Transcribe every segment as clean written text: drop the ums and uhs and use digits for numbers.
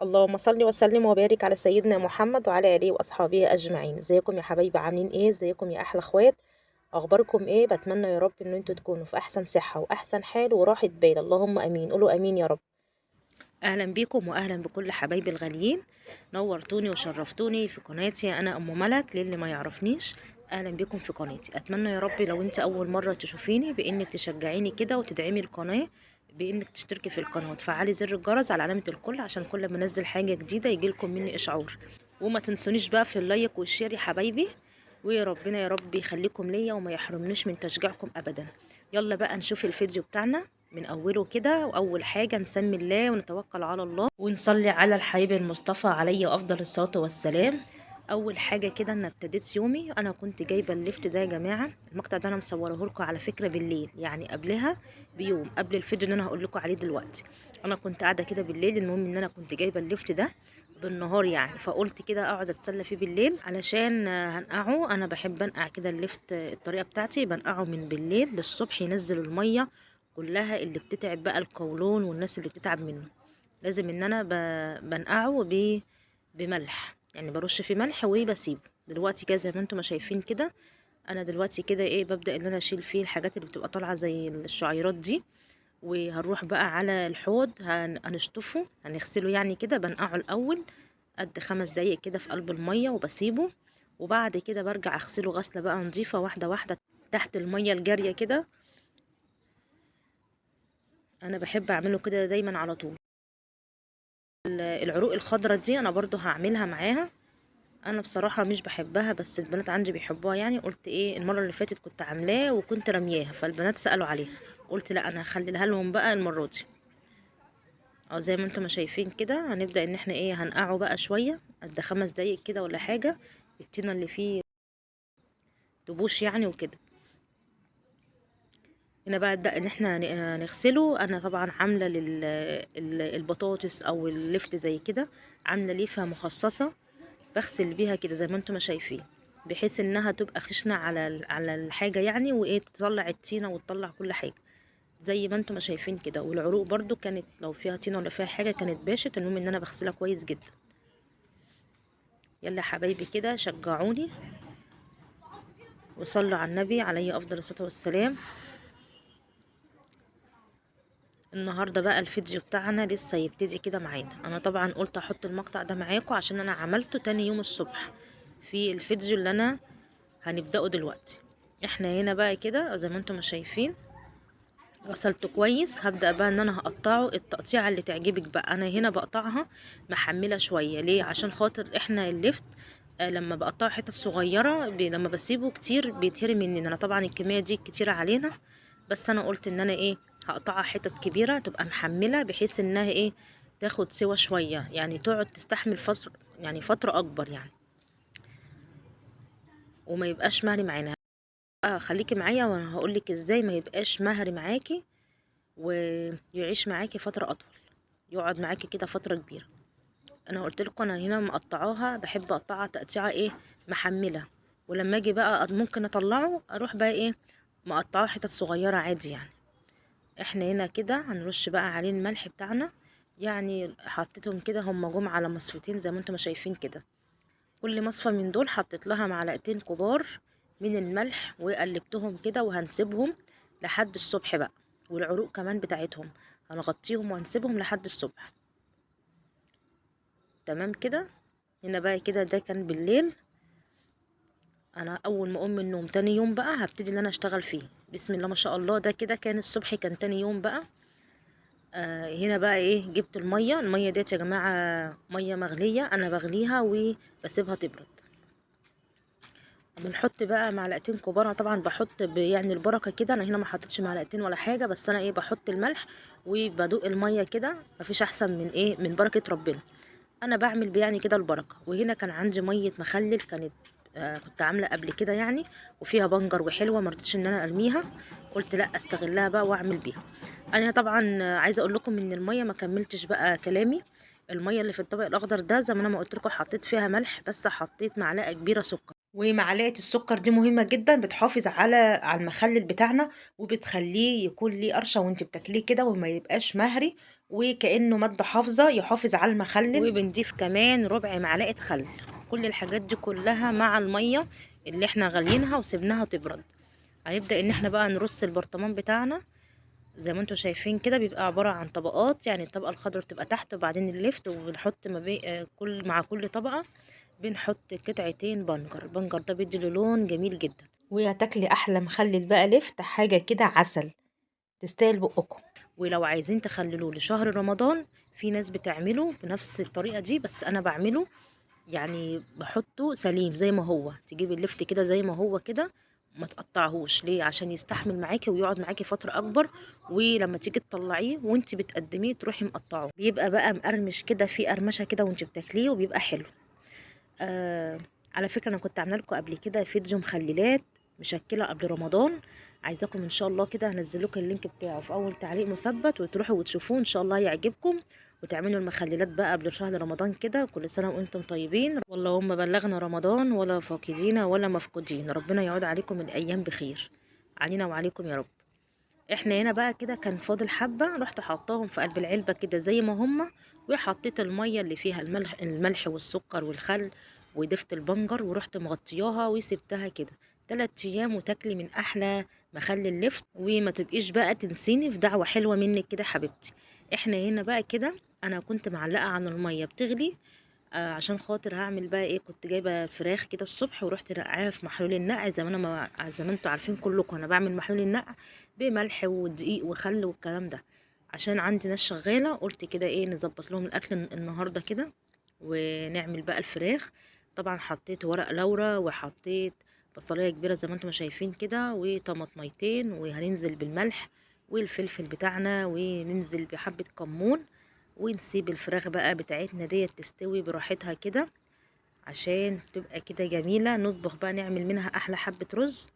اللهم صل وسلم وبارك على سيدنا محمد وعلى اله واصحابه اجمعين. ازيكم يا حبايبي؟ عاملين ايه؟ ازيكم يا احلى اخوات؟ اخباركم ايه؟ بتمنى يا رب ان انتوا تكونوا في احسن صحه واحسن حال وراحه بال. اللهم امين، قولوا امين يا رب. اهلا بيكم واهلا بكل حبايبي الغاليين. نورتوني وشرفتوني في قناتي. انا ام ملك، للي ما يعرفنيش اهلا بيكم في قناتي. اتمنى يا رب لو انت اول مره تشوفيني بانك تشجعيني كده وتدعمي القناه، بانك تشتركي في القناه وتفعلي زر الجرس على علامه الكل عشان كل ما انزل حاجه جديده يجيلكم مني اشعار. وما تنسونيش بقى في اللايك والشير يا حبايبي، وربنا يا رب يخليكم ليا وما يحرمنيش من تشجيعكم ابدا. يلا بقى نشوف الفيديو بتاعنا من اوله كده. واول حاجه نسمي الله ونتوكل على الله ونصلي على الحبيب المصطفى عليه افضل الصلاه والسلام. اول حاجه كده انا ابتديت يومي، انا كنت جايبه الليفت ده يا جماعه. المقطع ده انا مصوره لكم على فكره بالليل، يعني قبلها بيوم، قبل الفيديو اللي انا هقول لكم عليه دلوقتي. انا كنت قاعده كده بالليل، المهم ان انا كنت جايبه الليفت ده بالنهار يعني، فقلت كده اقعد اتسلى فيه بالليل علشان هنقعه. انا بحب انقع كده الليفت، الطريقه بتاعتي بنقعه من بالليل للصبح ينزل الميه كلها اللي بتتعب بقى القولون والناس اللي بتتعب منه. لازم ان انا بنقعه بملح، يعني برش فيه ملح وبسيبه. دلوقتي كده زي ما انتم ما شايفين كده، انا دلوقتي كده ايه ببدأ ان انا اشيل فيه الحاجات اللي بتبقى طالعه زي الشعيرات دي. وهنروح بقى على الحوض هنشطفه هنغسله يعني كده. بنقعه الاول قد 5 دقايق كده في قلب الميه وبسيبه، وبعد كده برجع اغسله غسله بقى نظيفه واحده واحده تحت الميه الجاريه كده. انا بحب اعمله كده دايما على طول. العروق الخضرا دي انا برضو هعملها معاها. انا بصراحة مش بحبها بس البنات عندي بيحبوها، يعني قلت ايه المرة اللي فاتت كنت عاملاه وكنت رمياها فالبنات سألوا عليها، قلت لا انا هخليها لهم بقى المرة دي. اه زي ما انتم ما شايفين كده هنبدأ ان احنا ايه هنقعه بقى شوية قد 5 دقايق كده ولا حاجة، الطينة اللي فيه تبوش يعني وكده. هنا بقى نبدأ ان احنا نغسله. انا طبعا عاملة للبطاطس او اللفت زي كده، عاملة ليفة مخصصة بغسل بيها كده زي ما انتم ما شايفين، بحيث انها تبقى خشنة على الحاجة يعني، وايه تطلع الطينة وتطلع كل حاجة زي ما انتم ما شايفين كده. والعروق برضو كانت لو فيها طينة ولا فيها حاجة كانت باشت، المهم ان انا بغسلها كويس جدا. يلا يا حبايبي كده شجعوني وصلوا على النبي عليه افضل الصلاة والسلام. النهاردة بقى الفيديو بتاعنا لسه يبتدي كده معانا. انا طبعا قلت احط المقطع ده معاكم عشان انا عملته تاني يوم الصبح في الفيديو اللي انا هنبدأه دلوقتي. احنا هنا بقى كده زي ما انتم ما شايفين غسلته كويس. هبدأ بقى ان انا هقطعه التقطيعة اللي تعجبك بقى. انا هنا بقطعها محملة شوية، ليه؟ عشان خاطر احنا اللفت لما بقطعه حتت صغيرة لما بسيبه كتير بيتهري مني. انا طبعا الكمية دي كتيرة علينا، بس انا قلت ان انا ايه هقطعها حتت كبيرة تبقى محملة بحيث انها ايه تاخد سوا شوية، يعني تقعد تستحمل فترة، يعني فترة اكبر يعني، وما يبقاش مهري معانا. خليكي معايا وانا هقولك ازاي ما يبقاش مهري معاكي ويعيش معاكي فترة اطول، يقعد معاكي كده فترة كبيرة. انا قلت لكم انا هنا مقطعاها، بحب اقطعها تقطيعة ايه محملة، ولما اجي بقى ممكن اطلعه اروح بقى ايه مقطعه حتت صغيرة عادي يعني. احنا هنا كده هنرش بقى عليه الملح بتاعنا، يعني حطيتهم كده هم جم على مصفتين زي ما انتم شايفين كده. كل مصفى من دول حطيت لها معلقتين كبار من الملح وقلبتهم كده، وهنسيبهم لحد الصبح بقى. والعروق كمان بتاعتهم هنغطيهم وهنسيبهم لحد الصبح. تمام كده. هنا بقى كده ده كان بالليل. انا اول ما اقوم من النوم تاني يوم بقى هبتدي ان انا اشتغل فيه. بسم الله ما شاء الله. ده كده كان الصبح، كان تاني يوم بقى. هنا بقى ايه جبت المية ديت يا جماعة مية مغلية، انا بغليها وبسيبها تبرد. بنحط بقى معلقتين كبار. أنا طبعا بحط يعني البركه كده. انا هنا ما حطيتش معلقتين ولا حاجه، بس انا ايه بحط الملح وبدوق الميه كده. مفيش احسن من ايه من بركه ربنا. انا بعمل يعني كده البركه. وهنا كان عندي ميه مخلل كانت كنت عامله قبل كده يعني، وفيها بنجر وحلوه، مرضتش ان انا ارميها، قلت لا استغلها بقى واعمل بيها. انا طبعا عايزه اقول لكم ان الميه ما كملتش بقى كلامي. الميه اللي في الطبق الاخضر ده زي ما انا ما قلت لكم حطيت فيها ملح، بس حطيت معلقه كبيره سكر. ومعلقه السكر دي مهمه جدا، بتحافظ على المخلل بتاعنا وبتخليه يكون ليه قرشه وانت بتاكليه كده وما يبقاش مهري وكأنه مادة حافظة يحافظ على المخلل، وبنضيف كمان ربع معلقة خل. كل الحاجات دي كلها مع المية اللي احنا غاليينها وسيبناها تبرد. هنبدأ ان احنا بقى نرص البرطمان بتاعنا زي ما انتوا شايفين كده، بيبقى عبارة عن طبقات. يعني الطبقة الخضراء بتبقى تحت وبعدين اللفت، وبنحط ما بين مع كل طبقة بنحط قطعتين بنجر. البنجر ده بيدي له لون جميل جدا، وهتاكلي احلى مخلل بقى لفت، حاجة كده عسل تستاهل بقكم. ولو عايزين تخللوه لشهر رمضان، في ناس بتعمله بنفس الطريقة دي، بس انا بعمله يعني بحطه سليم زي ما هو. تجيبي اللفت كده زي ما هو كده، ما تقطعهوش ليه؟ عشان يستحمل معاكي ويقعد معاكي فترة اكبر، ولما تيجي تطلعيه وانت بتقدميه تروحي مقطعه، بيبقى بقى مقرمش كده، في قرمشة كده وانت بتاكليه وبيبقى حلو. آه على فكرة انا كنت عامله لكم قبل كده فيديو مخللات مشكلة قبل رمضان، عايزاكم ان شاء الله كده هنزل لكم اللينك بتاعه في اول تعليق مثبت، وتروحوا وتشوفوه ان شاء الله يعجبكم، وتعملوا المخللات بقى قبل شهر رمضان كده. كل سنة وانتم طيبين، واللهم بلغنا رمضان ولا فاقدين ولا مفقودين. ربنا يعود عليكم الايام بخير، علينا وعليكم يا رب. احنا هنا بقى كده كان فاضل حبة، رحت حطاهم في قلب العلبة كده زي ما هما، وحطيت المية اللي فيها الملح والسكر والخل، وضفت البنجر ورحت مغطياها وسبتها كده 3 ايام، وتاكلي من احلى مخلل اللفت. وما تبقيش بقى تنسيني في دعوة حلوة منك كده حبيبتي. احنا هنا بقى كده انا كنت معلقة عن المية بتغلي، عشان خاطر هعمل بقى ايه. كنت جايبه فراخ كده الصبح ورحت نقعاها في محلول النقع، زي ما انا زي ما انتوا عارفين كلكم انا بعمل محلول النقع بملح ودقيق وخل والكلام ده. عشان عندي ناس شغاله قلت كده ايه نظبط لهم الاكل النهارده كده، ونعمل بقى الفراخ. طبعا حطيت ورق لورا، وحطيت بصلايه كبيره زي ما انتم شايفين كده، وطماطميتين، وهننزل بالملح والفلفل بتاعنا، وننزل بحبه كمون، ونسيب الفراخ بقى بتاعتنا ديت تستوي براحتها كده عشان تبقى كده جميلة. نطبخ بقى نعمل منها احلى حبة رز،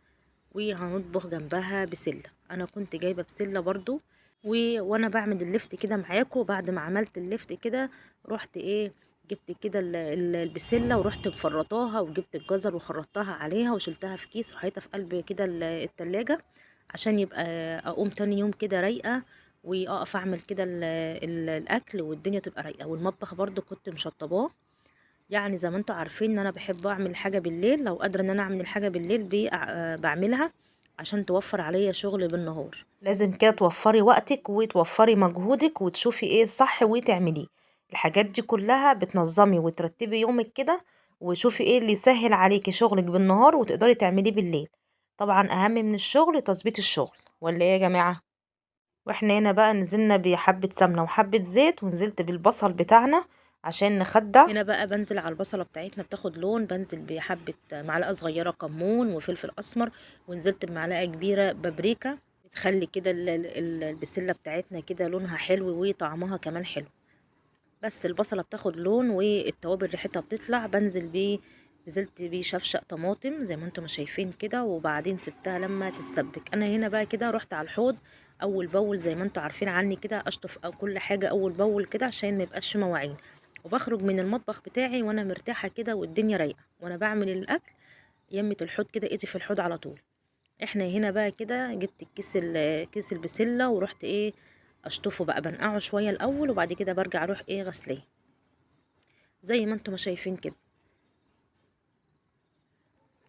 وهنطبخ جنبها بسلة. انا كنت جايبة بسلة برضو، وانا بعمل اللفت كده معاكم. بعد ما عملت اللفت كده رحت ايه، جبت كده البسلة ورحت مفرطاها، وجبت الجزر وخرطتها عليها وشلتها في كيس وحطيتها في قلب كده التلاجة، عشان يبقى اقوم تاني يوم كده رايقة، واقف اعمل كده الاكل والدنيا تبقى رايقة. والمطبخ برضو كنت مشطباه. يعني زي ما انتوا عارفين ان انا بحب اعمل حاجه بالليل، لو قادره ان انا اعمل الحاجه بالليل بعملها عشان توفر عليا شغل بالنهار. لازم كده توفري وقتك وتوفري مجهودك وتشوفي ايه الصح وتعمليه. الحاجات دي كلها بتنظمي وترتبي يومك كده، وشوفي ايه اللي يسهل عليكي شغلك بالنهار وتقدري تعمليه بالليل. طبعا اهم من الشغل تظبيط الشغل، ولا ايه يا جماعه؟ واحنا هنا بقى نزلنا بحبة سمنة وحبة زيت، ونزلت بالبصل بتاعنا عشان نخدع. هنا بقى بنزل على البصلة بتاعتنا بتاخد لون، بنزل بحبة معلقة صغيرة كمون وفلفل اسمر، ونزلت بمعلقة كبيرة بابريكا، بتخلي كده البسلة بتاعتنا كده لونها حلو وطعمها كمان حلو. بس البصلة بتاخد لون والتوابل ريحتها بتطلع، بنزل بيه، نزلت بيه شفشق طماطم زي ما انتم شايفين كده، وبعدين سبتها لما تتسبك. انا هنا بقى كده رحت على الحوض اول باول، زي ما انتم عارفين عني كده اشطف أو كل حاجة اول باول كده عشان ما يبقاش في مواعين، وبخرج من المطبخ بتاعي وانا مرتاحة كده والدنيا رايقة وانا بعمل الاكل. يمة الحوض كده ايدي في الحوض على طول. احنا هنا بقى كده جبت كيس البسلة ورحت ايه اشطفه بقى، بنقعه شوية الاول وبعد كده برجع اروح ايه غسليه زي ما انتم ما شايفين كده.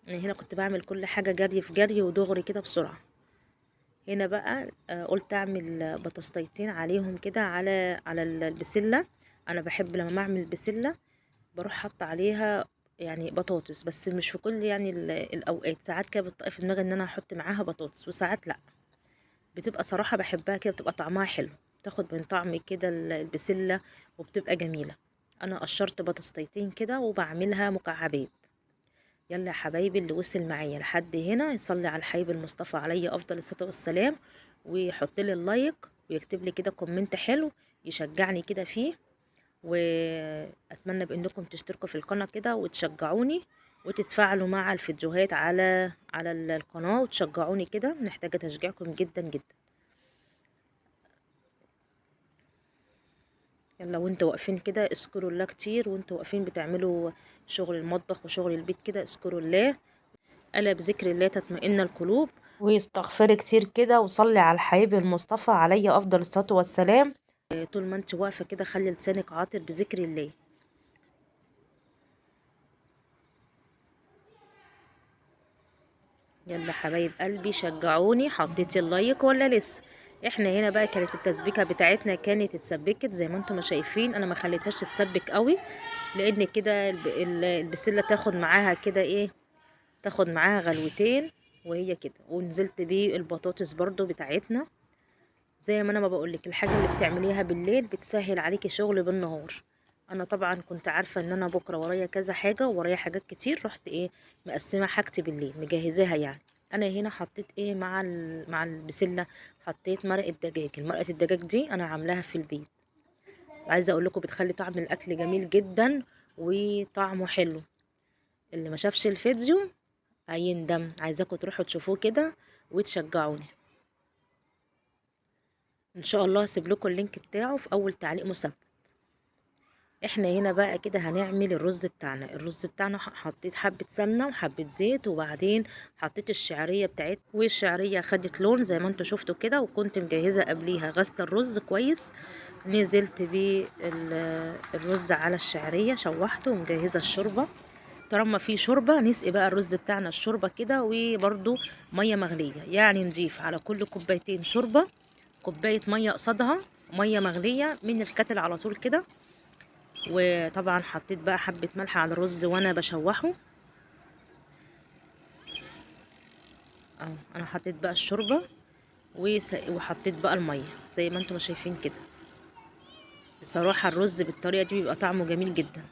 يعني هنا كنت بعمل كل حاجة جري في جري ودغري كده بسرعة. هنا بقى قلت اعمل بطاطستين عليهم كده على البسلة. انا بحب لما اعمل بسلة بروح حط عليها يعني بطاطس، بس مش في كل يعني الاوقات. ساعات كده بتطقي في دماغي ان انا احط معاها بطاطس، وساعات لا. بتبقى صراحة بحبها كده، بتبقى طعمها حلو، تاخد من طعم كده البسلة وبتبقى جميلة. انا قشرت بطاطستين كده وبعملها مكعبات. يلا يا حبايبي، اللي وصل معايا لحد هنا يصلي على الحبيب المصطفى عليه افضل الصلاه والسلام، ويحط لي اللايك، ويكتب لي كده كومنت حلو يشجعني كده فيه. واتمنى بانكم تشتركوا في القناه كده وتشجعوني، وتتفاعلوا مع الفيديوهات على القناه وتشجعوني كده، محتاجه تشجيعكم جدا جدا. يلا وانتوا واقفين كده اذكروا الله كتير، وانتوا واقفين بتعملوا شغل المطبخ وشغل البيت كده اذكروا الله، ألا بذكر الله تطمئن القلوب. واستغفري كتير كده وصلي على الحبيب المصطفى عليه أفضل الصلاة والسلام. طول ما انت واقفه كده خلي لسانك عاطر بذكر الله. يلا حبايب قلبي شجعوني، حطيتي اللايك ولا لسه؟ احنا هنا بقى كانت التسبيكه بتاعتنا كانت اتسبكت زي ما انتم ما شايفين. انا ما خليتهاش تتسبك قوي لان كده البسله تاخد معاها كده ايه، تاخد معاها غلوتين وهي كده. ونزلت بيه البطاطس برضو بتاعتنا. زي ما انا ما بقولك، الحاجه اللي بتعمليها بالليل بتسهل عليكي شغل بالنهار. انا طبعا كنت عارفه ان انا بكره ورايا كذا حاجه ورايا حاجات كتير، رحت ايه مقسمه حاجتي بالليل مجهزاها يعني. انا هنا حطيت ايه مع البسله، حطيت مرقه دجاج. المرقه الدجاج دي انا عاملاها في البيت. عايزه اقول لكم بتخلي طعم الاكل جميل جدا وطعمه حلو. اللي ما شافش الفيديو هيندم. عايزاكم تروحوا تشوفوه كده وتشجعوني. ان شاء الله هسيب لكم اللينك بتاعه في اول تعليق مثبت. احنا هنا بقى كده هنعمل الرز بتاعنا. الرز بتاعنا حطيت حبة سمنة وحبة زيت، وبعدين حطيت الشعرية بتاعت، والشعرية خدت لون زي ما انتوا شفتوا كده. وكنت مجهزة قبليها غسل الرز كويس. نزلت بيه الرز على الشعرية، شوحته ومجهزة الشوربة. طالما في شوربة نسقي بقى الرز بتاعنا الشوربة كده، وبرده مية مغلية. يعني نضيف على كل كوبايتين شوربة كوباية مية قصادها مية مغلية من الكتل على طول كده. وطبعا حطيت بقى حبة ملح على الرز وانا بشوحه. اهو انا حطيت بقى الشوربة وحطيت بقى المية زي ما انتم شايفين كده. بصراحة الرز بالطريقة دي بيبقى طعمه جميل جدا.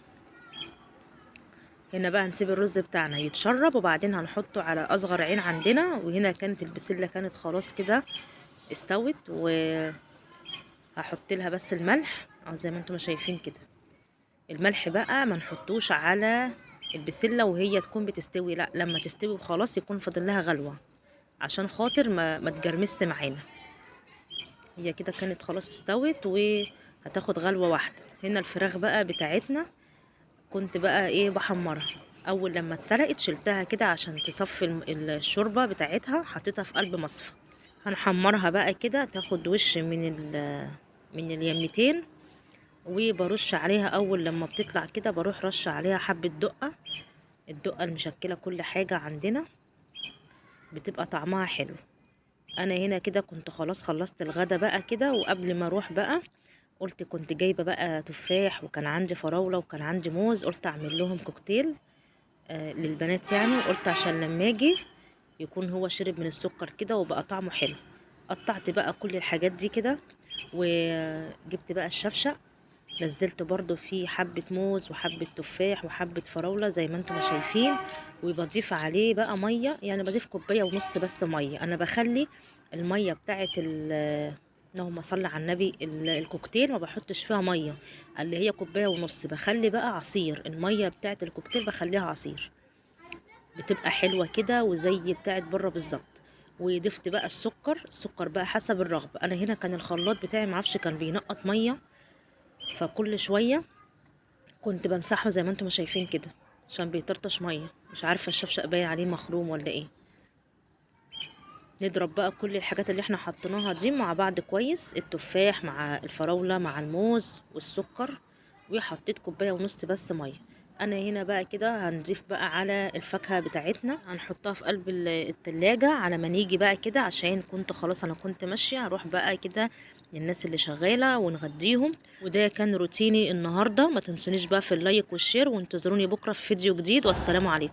هنا بقى هنسيب الرز بتاعنا يتشرب وبعدين هنحطه على اصغر عين عندنا. وهنا كانت البسلة كانت خلاص كده استوت، وهحط لها بس الملح زي ما انتم شايفين كده. الملح بقى ما نحطوش على البسلة وهي تكون بتستوي، لا لما تستوي وخلاص يكون فاضل لها غلوة عشان خاطر ما تجرمس معانا. هي كده كانت خلاص استوت وهتاخد غلوة واحدة. هنا الفراخ بقى بتاعتنا كنت بقى ايه بحمرها. اول لما اتسلقت شلتها كده عشان تصفي الشوربة بتاعتها، حطيتها في قلب مصفى. هنحمرها بقى كده تاخد وش من اليمتين. وبرش عليها اول لما بتطلع كده بروح رش عليها حبة دقة. الدقة المشكلة كل حاجة عندنا بتبقى طعمها حلو. انا هنا كده كنت خلاص خلصت الغدا بقى كده. وقبل ما اروح بقى قلت كنت جايبة بقى تفاح وكان عندي فراولة وكان عندي موز، قلت اعمل لهم كوكتيل للبنات يعني. وقلت عشان لما اجي يكون هو شرب من السكر كده وبقى طعمه حلو. قطعت بقى كل الحاجات دي كده وجبت بقى الشفشق. نزلت برضو فيه حبة موز وحبة تفاح وحبة فراولة زي ما انتم شايفين. وبضيف عليه بقى مية، يعني بضيف كوباية ونص بس مية. انا بخلي المية بتاعت اللهم صل على النبي الكوكتيل ما بحطش فيها مية، اللي هي كوباية ونص. بخلي بقى عصير المية بتاعت الكوكتيل بخليها عصير، بتبقى حلوة كده وزي بتاعت بره بالظبط. وضفت بقى السكر بقى حسب الرغبة. انا هنا كان الخلاط بتاعي معرفش كان بينقط مية، فكل شوية كنت بمسحه زي ما انتم شايفين كده عشان بيطرطش ميه. مش عارفه الشفشق باين عليه مخروم ولا ايه. نضرب بقى كل الحاجات اللي احنا حطيناها دي مع بعض كويس، التفاح مع الفراوله مع الموز والسكر. وحطيت كوبايه ونص بس ميه. انا هنا بقى كده هنضيف بقى على الفاكهه بتاعتنا، هنحطها في قلب التلاجة على ما نيجي بقى كده. عشان كنت خلاص انا كنت ماشيه هروح بقى كده للناس اللي شغاله ونغديهم. وده كان روتيني النهارده. ما تنسونيش بقى في اللايك والشير، وانتظروني بكره في فيديو جديد. والسلام عليكم.